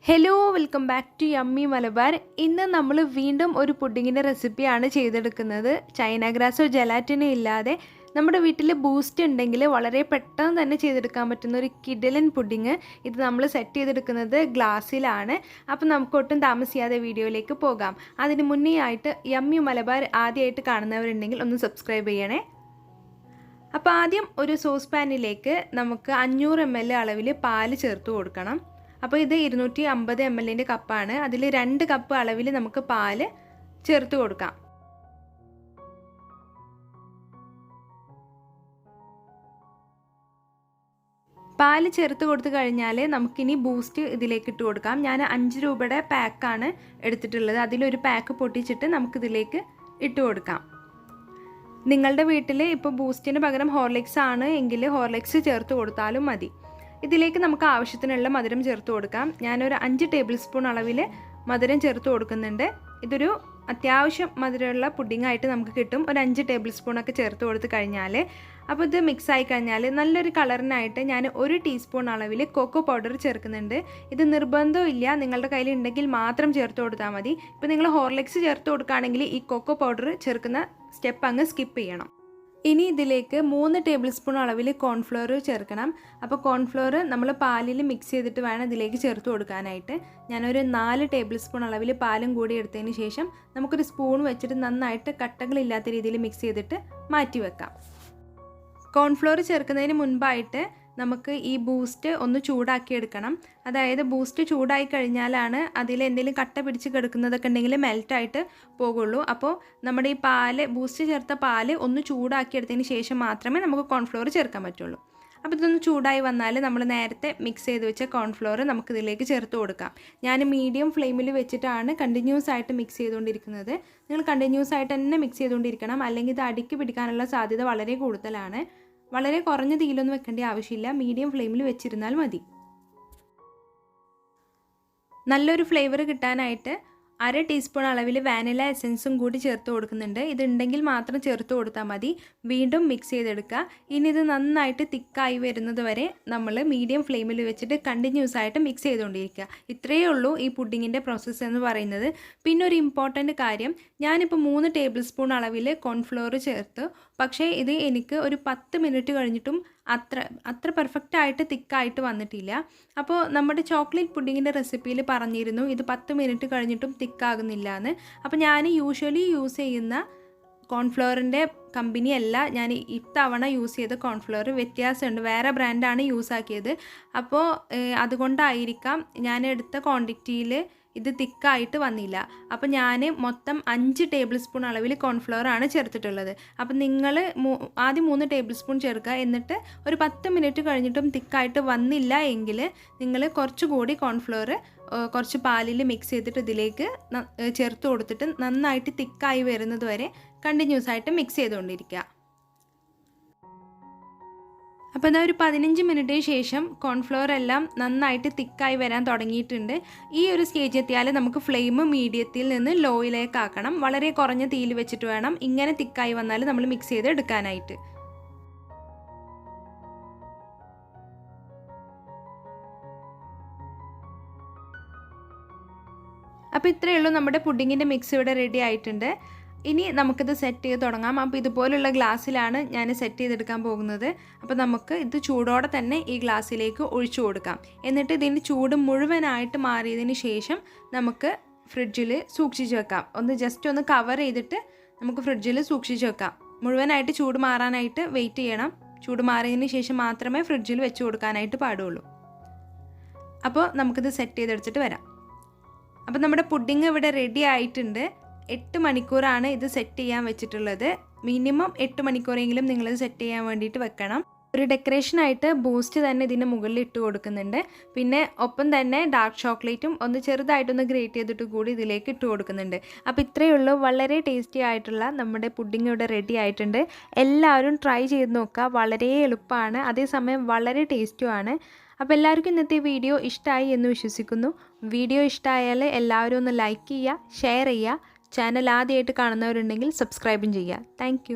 Hello welcome back to yummy Malabar. ഇന്ന് നമ്മൾ വീണ്ടും ഒരു പുഡിങ്ങിൻ്റെ റെസിപ്പിയാണ് ചെയ്തെടുക്കുന്നത്. ചൈന ഗ്രാസോ ജെലാറ്റിനോ ഇല്ലാതെ നമ്മുടെ വീട്ടിൽ ബൂസ്റ്റ് ഉണ്ടെങ്കിൽ വളരെ പെട്ടെന്ന് തന്നെ ചെയ്തെടുക്കാൻ പറ്റുന്ന ഒരു കിഡിലൻ പുഡിങ്. ഇത് നമ്മൾ സെറ്റ് ചെയ്തെടുക്കുന്നത് ഗ്ലാസ്സിലാണ്. അപ്പോൾ നമുക്ക് ഒട്ടും താമസിയാതെ വീഡിയോയിലേക്ക് പോകാം. അതിന് മുന്നേ ആയിട്ട് യമ്മി മലബാർ ആദ്യമായിട്ട് കാണുന്നവരുണ്ടെങ്കിൽ ഒന്ന് സബ്സ്ക്രൈബ് ചെയ്യണേ. അപ്പോൾ ആദ്യം ഒരു സോസ് പാനിലേക്ക് നമുക്ക് 500 ml അളവിൽ പാല് ചേർത്ത് കൊടുക്കണം. അപ്പോൾ ഇത് 250 ml കപ്പാണ്. അതിൽ 2 കപ്പ് അളവിൽ നമുക്ക് പാല് ചേർത്ത് കൊടുക്കാം. പാല് ചേർത്ത് കൊടുത്തു കഴിഞ്ഞാൽ നമുക്കിനി ബൂസ്റ്റ് ഇതിലേക്ക് ഇട്ട് കൊടുക്കാം. ഞാൻ 5 രൂപയുടെ പാക്കാണ് എടുത്തിട്ടുള്ളത്. അതിലൊരു പാക്ക് പൊട്ടിച്ചിട്ട് നമുക്കിതിലേക്ക് ഇട്ട് കൊടുക്കാം. നിങ്ങളുടെ വീട്ടിൽ ഇപ്പോൾ ബൂസ്റ്റിന് പകരം ഹോർലിക്സ് ആണ് എങ്കിൽ ഹോർലിക്സ് ചേർത്ത് കൊടുത്താലും മതി. ഇതിലേക്ക് നമുക്ക് ആവശ്യത്തിനുള്ള മധുരം ചേർത്ത് കൊടുക്കാം. ഞാനൊരു 5 ടേബിൾ സ്പൂൺ അളവിൽ മധുരം ചേർത്ത് കൊടുക്കുന്നുണ്ട്. ഇതൊരു അത്യാവശ്യം മധുരമുള്ള പുഡിങ്ങായിട്ട് നമുക്ക് കിട്ടും. ഒരു 5 ടേബിൾ സ്പൂണൊക്കെ ചേർത്ത് കൊടുത്ത് കഴിഞ്ഞാൽ അപ്പോൾ ഇത് മിക്സ് ആയി കഴിഞ്ഞാൽ നല്ലൊരു കളറിനായിട്ട് ഞാൻ 1 ടീസ്പൂൺ അളവിൽ കൊക്കോ പൗഡർ ചേർക്കുന്നുണ്ട്. ഇത് നിർബന്ധമില്ല, നിങ്ങളുടെ കയ്യിൽ ഉണ്ടെങ്കിൽ മാത്രം ചേർത്ത് കൊടുത്താൽ മതി. ഇപ്പോൾ നിങ്ങൾ ഹോർലിക്സ് ചേർത്ത് കൊടുക്കുകയാണെങ്കിൽ ഈ കൊക്കോ പൗഡർ ചേർക്കുന്ന സ്റ്റെപ്പ് അങ്ങ് സ്കിപ്പ് ചെയ്യണം. ഇനി ഇതിലേക്ക് 3 ടേബിൾ സ്പൂൺ അളവിൽ കോൺഫ്ലോർ ചേർക്കണം. അപ്പോൾ കോൺഫ്ലോർ നമ്മൾ പാലിൽ മിക്സ് ചെയ്തിട്ട് വേണം ഇതിലേക്ക് ചേർത്ത് കൊടുക്കാനായിട്ട്. ഞാനൊരു 4 ടേബിൾ സ്പൂൺ അളവിൽ പാലും കൂടി എടുത്തതിന് ശേഷം നമുക്കൊരു സ്പൂൺ വെച്ചിട്ട് നന്നായിട്ട് കട്ടകളില്ലാത്ത രീതിയിൽ മിക്സ് ചെയ്തിട്ട് മാറ്റി വെക്കാം. കോൺഫ്ലോർ ചേർക്കുന്നതിന് മുൻപായിട്ട് നമുക്ക് ഈ ബൂസ്റ്റ് ഒന്ന് ചൂടാക്കി എടുക്കണം. അതായത് ബൂസ്റ്റ് ചൂടായി കഴിഞ്ഞാലാണ് അതിൽ എന്തെങ്കിലും കട്ട പിടിച്ച് കിടക്കുന്നതൊക്കെ ഉണ്ടെങ്കിൽ മെൽറ്റായിട്ട് പോകുള്ളൂ. അപ്പോൾ നമ്മുടെ ഈ പാല് ബൂസ്റ്റ് ചേർത്ത പാല് ഒന്ന് ചൂടാക്കി എടുത്തതിന് ശേഷം മാത്രമേ നമുക്ക് കോൺഫ്ലോർ ചേർക്കാൻ പറ്റുള്ളൂ. അപ്പോൾ ഇതൊന്ന് ചൂടായി വന്നാൽ നമ്മൾ നേരത്തെ മിക്സ് ചെയ്ത് വെച്ച കോൺഫ്ലോർ നമുക്കിതിലേക്ക് ചേർത്ത് കൊടുക്കാം. ഞാൻ മീഡിയം ഫ്ലെയിമിൽ വെച്ചിട്ടാണ് കണ്ടിന്യൂസ് ആയിട്ട് മിക്സ് ചെയ്തുകൊണ്ടിരിക്കുന്നത്. നിങ്ങൾ കണ്ടിന്യൂസ് ആയിട്ട് തന്നെ മിക്സ് ചെയ്തുകൊണ്ടിരിക്കണം, അല്ലെങ്കിൽ ഇത് അടിക്ക് പിടിക്കാനുള്ള സാധ്യത വളരെ കൂടുതലാണ്. വളരെ കുറഞ്ഞ തീയിലൊന്നും വെക്കേണ്ട ആവശ്യമില്ല, മീഡിയം ഫ്ലെയിമിൽ വെച്ചിരുന്നാൽ മതി. നല്ലൊരു ഫ്ലേവർ കിട്ടാനായിട്ട് 1/2 ടീസ്പൂൺ അളവിൽ വാനില എസൻസും കൂടി ചേർത്ത് കൊടുക്കുന്നുണ്ട്. ഇതുണ്ടെങ്കിൽ മാത്രം ചേർത്ത് കൊടുത്താൽ മതി. വീണ്ടും മിക്സ് ചെയ്തെടുക്കുക. ഇനി ഇത് നന്നായിട്ട് തിക്കായി വരുന്നത് വരെ നമ്മൾ മീഡിയം ഫ്ലെയിമിൽ വെച്ചിട്ട് കണ്ടിന്യൂസ് ആയിട്ട് മിക്സ് ചെയ്തുകൊണ്ടിരിക്കുക. ഇത്രയേ ഉള്ളൂ ഈ പുഡിങ്ങിൻ്റെ പ്രോസസ്സ് എന്ന് പറയുന്നത്. പിന്നെ ഒരു ഇമ്പോർട്ടൻറ്റ് കാര്യം, ഞാനിപ്പോൾ 3 ടേബിൾ സ്പൂൺ അളവിൽ കോൺഫ്ലോർ ചേർത്ത്, പക്ഷേ ഇത് എനിക്ക് ഒരു 10 മിനിറ്റ് കഴിഞ്ഞിട്ടും അത്ര പെർഫെക്റ്റായിട്ട് തിക്കായിട്ട് വന്നിട്ടില്ല. അപ്പോൾ നമ്മുടെ ചോക്ലേറ്റ് പുഡിങ്ങിൻ്റെ റെസിപ്പിയിൽ പറഞ്ഞിരുന്നു ഇത് 10 മിനിറ്റ് കഴിഞ്ഞിട്ടും തിക്കാകുന്നില്ല എന്ന്. അപ്പോൾ ഞാൻ യൂഷ്വലി യൂസ് ചെയ്യുന്ന കോൺഫ്ലോറിൻ്റെ കമ്പനിയല്ല ഞാൻ ഇത്തവണ യൂസ് ചെയ്ത കോൺഫ്ലോർ, വ്യത്യാസമുണ്ട്. വേറെ ബ്രാൻഡാണ് യൂസ് ആക്കിയത്. അപ്പോൾ അതുകൊണ്ടായിരിക്കാം ഞാൻ എടുത്ത ക്വാണ്ടിറ്റിയിൽ ഇത് തിക്കായിട്ട് വന്നില്ല. അപ്പോൾ ഞാൻ മൊത്തം 5 ടേബിൾ സ്പൂൺ അളവിൽ കോൺഫ്ലോറാണ് ചേർത്തിട്ടുള്ളത്. അപ്പോൾ നിങ്ങൾ ആദ്യം 3 ടേബിൾ സ്പൂൺ ചേർക്കുക. എന്നിട്ട് ഒരു 10 മിനിറ്റ് കഴിഞ്ഞിട്ടും തിക്കായിട്ട് വന്നില്ല എങ്കിൽ നിങ്ങൾ കുറച്ചുകൂടി കോൺഫ്ലോർ കുറച്ച് പാലിൽ മിക്സ് ചെയ്തിട്ട് ഇതിലേക്ക് ചേർത്ത് കൊടുത്തിട്ട് നന്നായിട്ട് തിക്കായി വരുന്നത് വരെ കണ്ടിന്യൂസ് ആയിട്ട് മിക്സ് ചെയ്തുകൊണ്ടിരിക്കുക. അപ്പോൾ ഇതാ ഒരു 15 മിനിറ്റിന് ശേഷം കോൺഫ്ലോർ എല്ലാം നന്നായിട്ട് തിക്കായി വരാൻ തുടങ്ങിയിട്ടുണ്ട്. ഈ ഒരു സ്റ്റേജ് എത്തിയാൽ നമുക്ക് ഫ്ലെയിം മീഡിയത്തിൽ നിന്ന് ലോയിലേക്ക് ആക്കണം. വളരെ കുറഞ്ഞ തീയിൽ വെച്ചിട്ട് വേണം ഇങ്ങനെ തിക്കായി വന്നാൽ നമ്മൾ മിക്സ് ചെയ്ത് എടുക്കാനായിട്ട്. അപ്പോൾ ഇത്രയേ ഉള്ളൂ, നമ്മുടെ പുഡിങ്ങിൻ്റെ മിക്സ് ഇവിടെ റെഡി ആയിട്ടുണ്ട്. ഇനി നമുക്കിത് സെറ്റ് ചെയ്ത് തുടങ്ങാം. അപ്പോൾ ഇതുപോലുള്ള ഗ്ലാസ്സിലാണ് ഞാൻ സെറ്റ് ചെയ്തെടുക്കാൻ പോകുന്നത്. അപ്പോൾ നമുക്ക് ഇത് ചൂടോടെ തന്നെ ഈ ഗ്ലാസ്സിലേക്ക് ഒഴിച്ചു കൊടുക്കാം. എന്നിട്ട് ഇതിൻ്റെ ചൂട് മുഴുവനായിട്ട് മാറിയതിന് ശേഷം നമുക്ക് ഫ്രിഡ്ജിൽ സൂക്ഷിച്ച് വെക്കാം. ജസ്റ്റ് ഒന്ന് കവർ ചെയ്തിട്ട് നമുക്ക് ഫ്രിഡ്ജിൽ സൂക്ഷിച്ച് വെക്കാം. മുഴുവനായിട്ട് ചൂട് മാറാനായിട്ട് വെയിറ്റ് ചെയ്യണം. ചൂട് മാറിയതിന് ശേഷം മാത്രമേ ഫ്രിഡ്ജിൽ വെച്ച് കൊടുക്കാനായിട്ട് പാടുള്ളൂ. അപ്പോൾ നമുക്കിത് സെറ്റ് ചെയ്തെടുത്തിട്ട് വരാം. അപ്പോൾ നമ്മുടെ പുഡിങ് ഇവിടെ റെഡി ആയിട്ടുണ്ട്. 8 മണിക്കൂറാണ് ഇത് സെറ്റ് ചെയ്യാൻ വെച്ചിട്ടുള്ളത്. മിനിമം 8 മണിക്കൂറെങ്കിലും നിങ്ങളിത് സെറ്റ് ചെയ്യാൻ വേണ്ടിയിട്ട് വെക്കണം. ഒരു ഡെക്കറേഷനായിട്ട് ബൂസ്റ്റ് തന്നെ ഇതിൻ്റെ മുകളിൽ ഇട്ട് കൊടുക്കുന്നുണ്ട്. പിന്നെ ഒപ്പം തന്നെ ഡാർക്ക് ചോക്ലേറ്റും ചെറുതായിട്ടൊന്ന് ഗ്രേറ്റ് ചെയ്തിട്ട് കൂടി ഇതിലേക്ക് ഇട്ട് കൊടുക്കുന്നുണ്ട്. അപ്പോൾ ഇത്രയേ ഉള്ളൂ, വളരെ ടേസ്റ്റി ആയിട്ടുള്ള നമ്മുടെ പുഡിങ് ഇവിടെ റെഡി ആയിട്ടുണ്ട്. എല്ലാവരും ട്രൈ ചെയ്ത് നോക്കുക. വളരെ എളുപ്പമാണ്, അതേസമയം വളരെ ടേസ്റ്റുമാണ്. അപ്പോൾ എല്ലാവർക്കും ഇന്നത്തെ വീഡിയോ ഇഷ്ടമായി എന്ന് വിശ്വസിക്കുന്നു. വീഡിയോ ഇഷ്ടമായാൽ എല്ലാവരും ഒന്ന് ലൈക്ക് ചെയ്യുക, ഷെയർ ചെയ്യുക. ചാനൽ ആദ്യമായിട്ട് കാണുന്നവരുണ്ടെങ്കിൽ സബ്സ്ക്രൈബും ചെയ്യുക. താങ്ക്